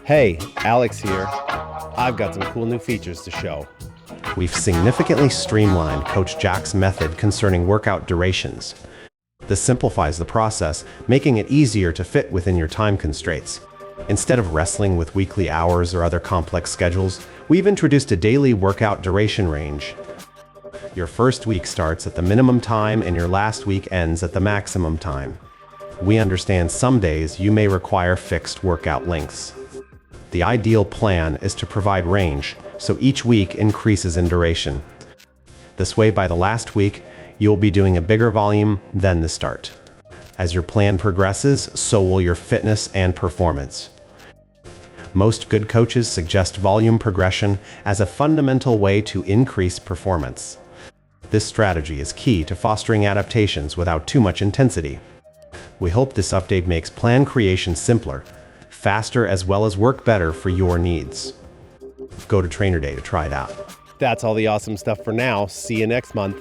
Hey, Alex here. I've got some cool new features to show. We've significantly streamlined Coach Jack's method concerning workout durations. This simplifies the process, making it easier to fit within your time constraints. Instead of wrestling with weekly hours or other complex schedules, we've introduced a daily workout duration range. Your first week starts at the minimum time and your last week ends at the maximum time. We understand some days you may require fixed workout lengths. The ideal plan is to provide range, so each week increases in duration. This way, by the last week, you'll be doing a bigger volume than the start. As your plan progresses, so will your fitness and performance. Most good coaches suggest volume progression as a fundamental way to increase performance. This strategy is key to fostering adaptations without too much intensity. We hope this update makes plan creation simpler, faster, as well as work better for your needs. Go to TrainerDay to try it out. That's all the awesome stuff for now. See you next month.